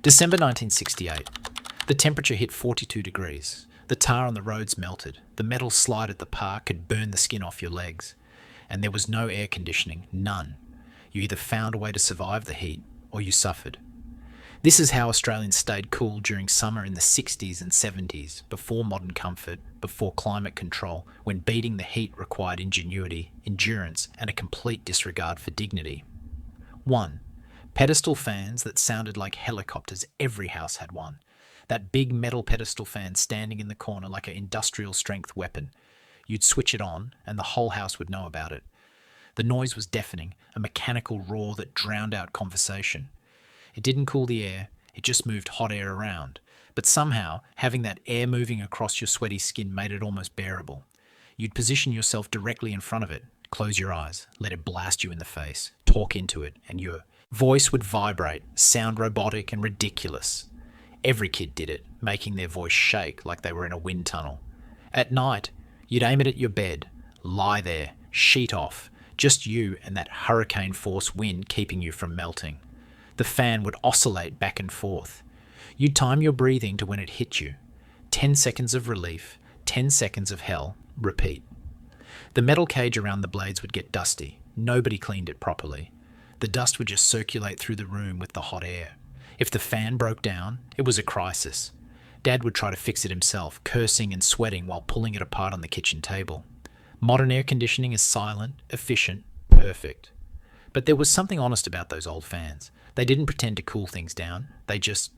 December 1968. The temperature hit 42 degrees. The tar on the roads melted. The metal slide at the park could burn the skin off your legs. And there was no air conditioning, none. You either found a way to survive the heat, or you suffered. This is how Australians stayed cool during summer in the 60s and 70s, before modern comfort, before climate control, when beating the heat required ingenuity, endurance, and a complete disregard for dignity. 1. Pedestal fans that sounded like helicopters. Every house had one. That big metal pedestal fan standing in the corner like an industrial strength weapon. You'd switch it on, and the whole house would know about it. The noise was deafening, a mechanical roar that drowned out conversation. It didn't cool the air, it just moved hot air around. But somehow, having that air moving across your sweaty skin made it almost bearable. You'd position yourself directly in front of it, close your eyes, let it blast you in the face, talk into it, and your voice would vibrate, sound robotic and ridiculous. Every kid did it, making their voice shake like they were in a wind tunnel. At night, you'd aim it at your bed, lie there, sheet off, just you and that hurricane-force wind keeping you from melting. The fan would oscillate back and forth. You'd time your breathing to when it hit you. 10 seconds of relief, 10 seconds of hell, repeat. The metal cage around the blades would get dusty. Nobody cleaned it properly. The dust would just circulate through the room with the hot air. If the fan broke down, it was a crisis. Dad would try to fix it himself, cursing and sweating while pulling it apart on the kitchen table. Modern air conditioning is silent, efficient, perfect. But there was something honest about those old fans. They didn't pretend to cool things down. They just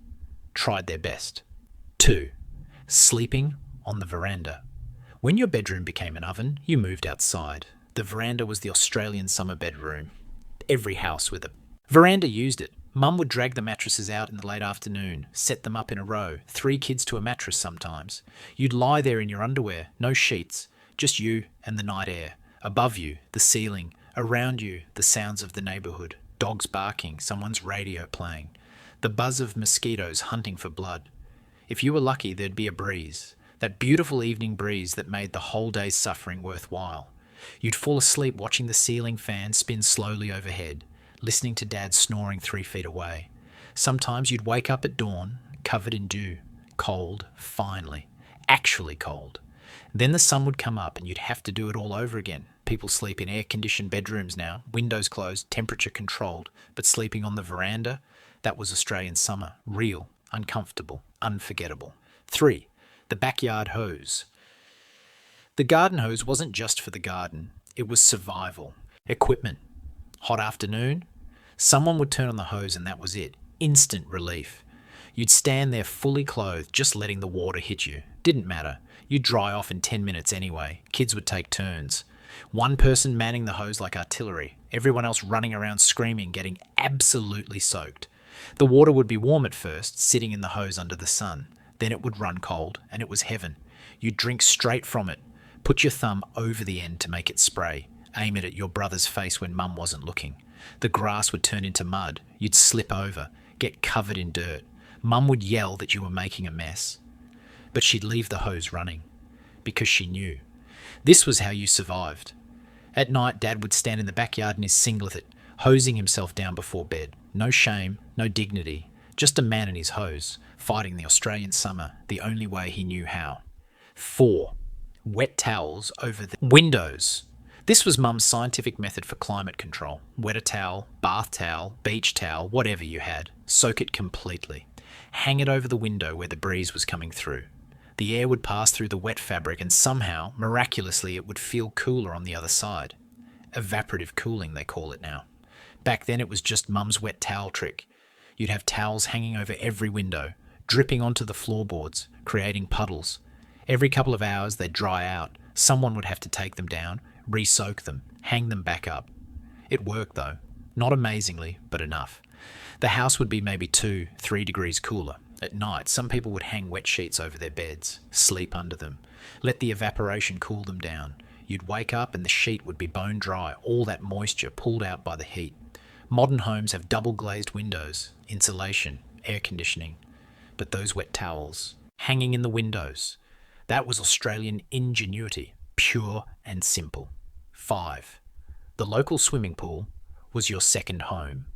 tried their best. 2. Sleeping on the veranda. When your bedroom became an oven, you moved outside. The veranda was the Australian summer bedroom. Every house with a veranda used it. Mum would drag the mattresses out in the late afternoon, set them up in a row, 3 kids to a mattress sometimes. You'd lie there in your underwear, no sheets, just you and the night air. Above you, the ceiling. Around you, the sounds of the neighbourhood. Dogs barking, someone's radio playing. The buzz of mosquitoes hunting for blood. If you were lucky, there'd be a breeze. That beautiful evening breeze that made the whole day's suffering worthwhile. You'd fall asleep watching the ceiling fan spin slowly overhead, listening to Dad snoring 3 feet away. Sometimes you'd wake up at dawn, covered in dew. Cold, finally. Actually cold. Then the sun would come up and you'd have to do it all over again. People sleep in air-conditioned bedrooms now, windows closed, temperature controlled, but sleeping on the veranda, that was Australian summer. Real, uncomfortable, unforgettable. 3. The backyard hose. The garden hose wasn't just for the garden. It was survival. Equipment. Hot afternoon, someone would turn on the hose and that was it. Instant relief. You'd stand there fully clothed, just letting the water hit you. Didn't matter. You'd dry off in 10 minutes anyway. Kids would take turns. One person manning the hose like artillery. Everyone else running around screaming, getting absolutely soaked. The water would be warm at first, sitting in the hose under the sun. Then it would run cold, and it was heaven. You'd drink straight from it. Put your thumb over the end to make it spray. Aim it at your brother's face when Mum wasn't looking. The grass would turn into mud. You'd slip over, get covered in dirt. Mum would yell that you were making a mess. But she'd leave the hose running, because she knew. This was how you survived. At night, Dad would stand in the backyard in his singlet, hosing himself down before bed. No shame, no dignity. Just a man in his hose, fighting the Australian summer the only way he knew how. 4. Wet towels over the windows. This was Mum's scientific method for climate control. Wet a towel, bath towel, beach towel, whatever you had. Soak it completely. Hang it over the window where the breeze was coming through. The air would pass through the wet fabric and somehow, miraculously, it would feel cooler on the other side. Evaporative cooling, they call it now. Back then it was just Mum's wet towel trick. You'd have towels hanging over every window, dripping onto the floorboards, creating puddles. Every couple of hours they'd dry out. Someone would have to take them down, re-soak them, hang them back up. It worked though. Not amazingly, but enough. The house would be maybe 2-3 degrees cooler. At night, some people would hang wet sheets over their beds, sleep under them, let the evaporation cool them down. You'd wake up and the sheet would be bone dry, all that moisture pulled out by the heat. Modern homes have double glazed windows, insulation, air conditioning. But those wet towels, hanging in the windows, that was Australian ingenuity, pure and simple. 5. The local swimming pool was your second home.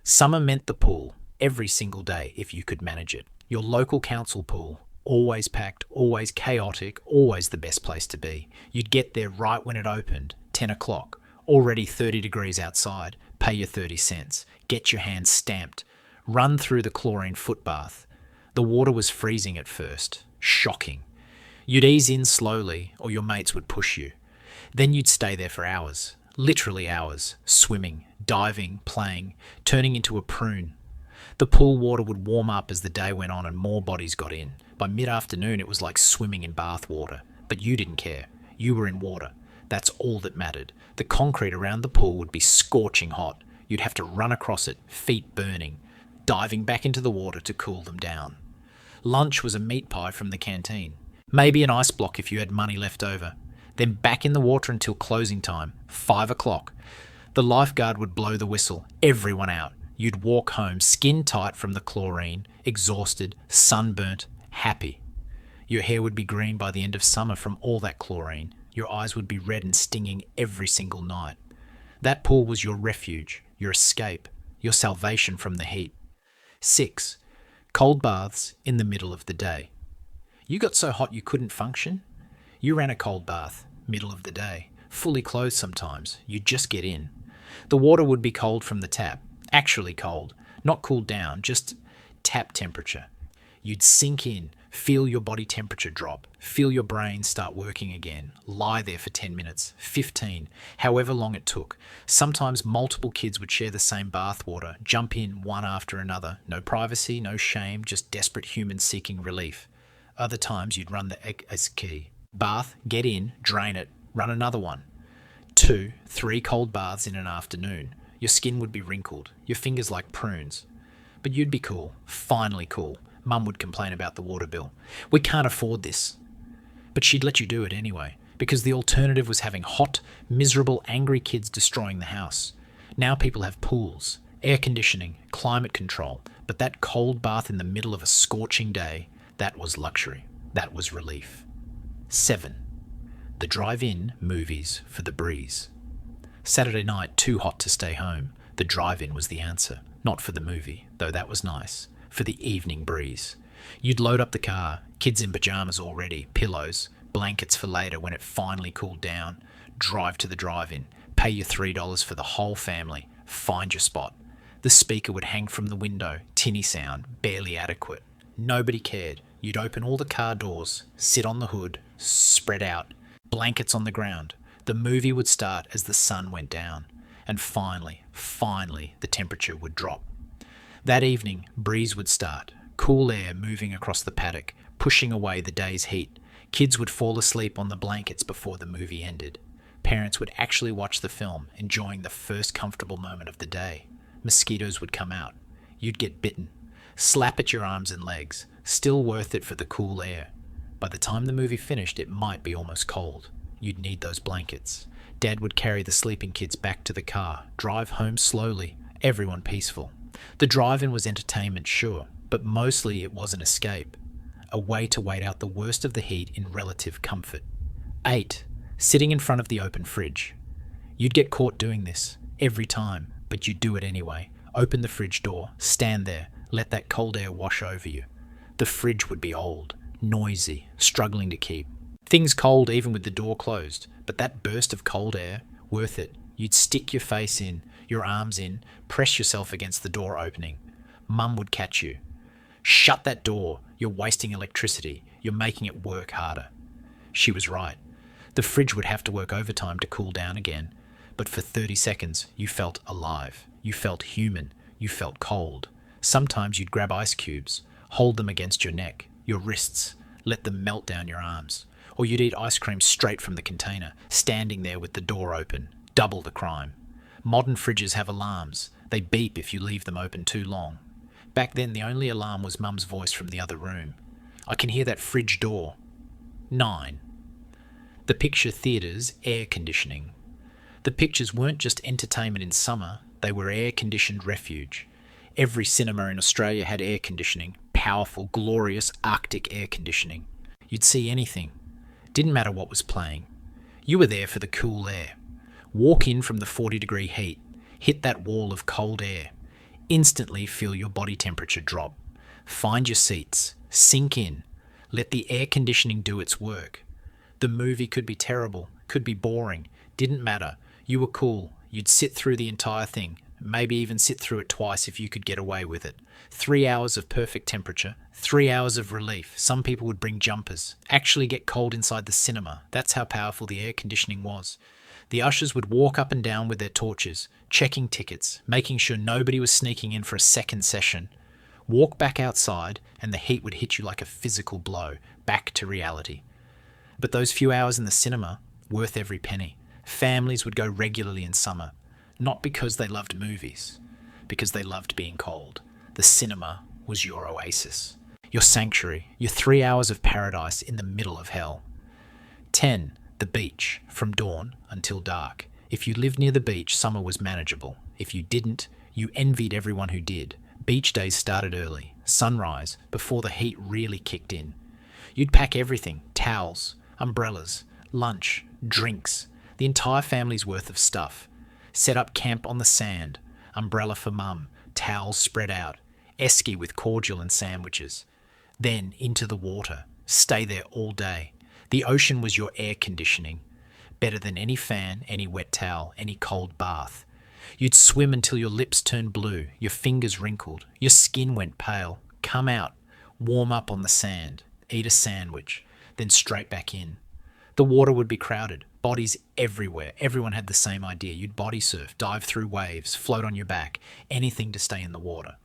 Summer meant the pool. every single day if you could manage it. Your local council pool, always packed, always chaotic, always the best place to be. You'd get there right when it opened, 10 o'clock, already 30 degrees outside, pay your 30 cents, get your hands stamped, run through the chlorine foot bath. The water was freezing at first. Shocking. You'd ease in slowly, or your mates would push you. Then you'd stay there for hours, literally hours, swimming, diving, playing, turning into a prune. The pool water would warm up as the day went on and more bodies got in. By mid-afternoon, it was like swimming in bath water. But you didn't care. You were in water. That's all that mattered. The concrete around the pool would be scorching hot. You'd have to run across it, feet burning, diving back into the water to cool them down. Lunch was a meat pie from the canteen. Maybe an ice block if you had money left over. Then back in the water until closing time, 5 o'clock. The lifeguard would blow the whistle, everyone out. You'd walk home, skin tight from the chlorine, exhausted, sunburnt, happy. Your hair would be green by the end of summer from all that chlorine. Your eyes would be red and stinging every single night. That pool was your refuge, your escape, your salvation from the heat. 6. Cold baths in the middle of the day. You got so hot you couldn't function? You ran a cold bath, middle of the day, fully clothed sometimes. You'd just get in. The water would be cold from the tap. Actually cold, not cooled down, just tap temperature. You'd sink in, feel your body temperature drop, feel your brain start working again, lie there for 10 minutes, 15, however long it took. Sometimes multiple kids would share the same bath water, jump in one after another. No privacy, no shame, just desperate humans seeking relief. Other times you'd run the as key. Bath, get in, drain it, run another one. 2, 3 cold baths in an afternoon. Your skin would be wrinkled, your fingers like prunes. But you'd be cool, finally cool. Mum would complain about the water bill. We can't afford this. But she'd let you do it anyway, because the alternative was having hot, miserable, angry kids destroying the house. Now people have pools, air conditioning, climate control, but that cold bath in the middle of a scorching day, that was luxury. That was relief. 7. The drive-in movies for the breeze. Saturday night, too hot to stay home. The drive-in was the answer. Not for the movie, though that was nice. For the evening breeze. You'd load up the car, kids in pyjamas already, pillows, blankets for later when it finally cooled down. Drive to the drive-in. Pay your $3 for the whole family. Find your spot. The speaker would hang from the window, tinny sound, barely adequate. Nobody cared. You'd open all the car doors, sit on the hood, spread out, blankets on the ground. The movie would start as the sun went down, and finally, the temperature would drop. That evening, breeze would start, cool air moving across the paddock, pushing away the day's heat. Kids would fall asleep on the blankets before the movie ended. Parents would actually watch the film, enjoying the first comfortable moment of the day. Mosquitoes would come out. You'd get bitten. Slap at your arms and legs. Still worth it for the cool air. By the time the movie finished, it might be almost cold. You'd need those blankets. Dad would carry the sleeping kids back to the car, drive home slowly, everyone peaceful. The drive-in was entertainment, sure, but mostly it was an escape. A way to wait out the worst of the heat in relative comfort. 8. Sitting in front of the open fridge. You'd get caught doing this, every time, but you'd do it anyway. Open the fridge door, stand there, let that cold air wash over you. The fridge would be old, noisy, struggling to keep. Things cold even with the door closed, but that burst of cold air, worth it. You'd stick your face in, your arms in, press yourself against the door opening. Mum would catch you. Shut that door, you're wasting electricity, you're making it work harder. She was right. The fridge would have to work overtime to cool down again, but for 30 seconds you felt alive, you felt human, you felt cold. Sometimes you'd grab ice cubes, hold them against your neck, your wrists, let them melt down your arms. Or you'd eat ice cream straight from the container, standing there with the door open. Double the crime. Modern fridges have alarms. They beep if you leave them open too long. Back then, the only alarm was Mum's voice from the other room. I can hear that fridge door. 9. The picture theatre's air conditioning. The pictures weren't just entertainment in summer, they were air-conditioned refuge. Every cinema in Australia had air conditioning, powerful, glorious Arctic air conditioning. You'd see anything. Didn't matter what was playing. You were there for the cool air. Walk in from the 40-degree heat, hit that wall of cold air. Instantly feel your body temperature drop. Find your seats. Sink in. Let the air conditioning do its work. The movie could be terrible, could be boring. Didn't matter. You were cool. You'd sit through the entire thing. Maybe even sit through it twice if you could get away with it. 3 hours of perfect temperature. 3 hours of relief. Some people would bring jumpers. Actually get cold inside the cinema. That's how powerful the air conditioning was. The ushers would walk up and down with their torches, checking tickets, making sure nobody was sneaking in for a second session. Walk back outside and the heat would hit you like a physical blow, back to reality. But those few hours in the cinema, worth every penny. Families would go regularly in summer, not because they loved movies, because they loved being cold. The cinema was your oasis, your sanctuary, your 3 hours of paradise in the middle of hell. 10. The beach, from dawn until dark. If you lived near the beach, summer was manageable. If you didn't, you envied everyone who did. Beach days started early, sunrise, before the heat really kicked in. You'd pack everything, towels, umbrellas, lunch, drinks, the entire family's worth of stuff. Set up camp on the sand, umbrella for mum, towels spread out, esky with cordial and sandwiches. Then into the water, stay there all day. The ocean was your air conditioning. Better than any fan, any wet towel, any cold bath. You'd swim until your lips turned blue, your fingers wrinkled, your skin went pale. Come out, warm up on the sand, eat a sandwich, then straight back in. The water would be crowded, bodies everywhere. Everyone had the same idea. You'd body surf, dive through waves, float on your back, anything to stay in the water.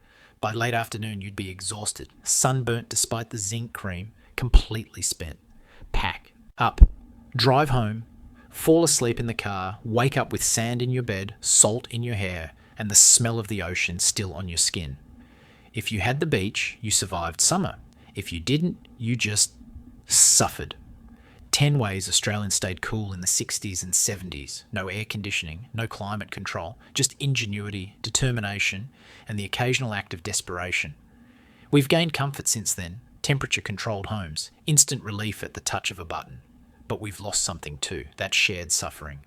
By late afternoon, you'd be exhausted, sunburnt despite the zinc cream, completely spent. Pack up, drive home, fall asleep in the car, wake up with sand in your bed, salt in your hair, and the smell of the ocean still on your skin. If you had the beach, you survived summer. If you didn't, you just suffered. 10 ways Australians stayed cool in the 60s and 70s. No air conditioning, no climate control, just ingenuity, determination, and the occasional act of desperation. We've gained comfort since then, temperature-controlled homes, instant relief at the touch of a button. But we've lost something too, that shared suffering.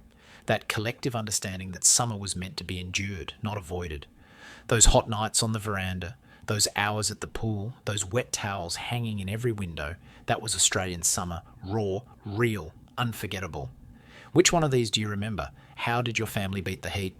That collective understanding that summer was meant to be endured, not avoided. Those hot nights on the veranda, those hours at the pool, those wet towels hanging in every window, that was Australian summer, raw, real, unforgettable. Which one of these do you remember? How did your family beat the heat?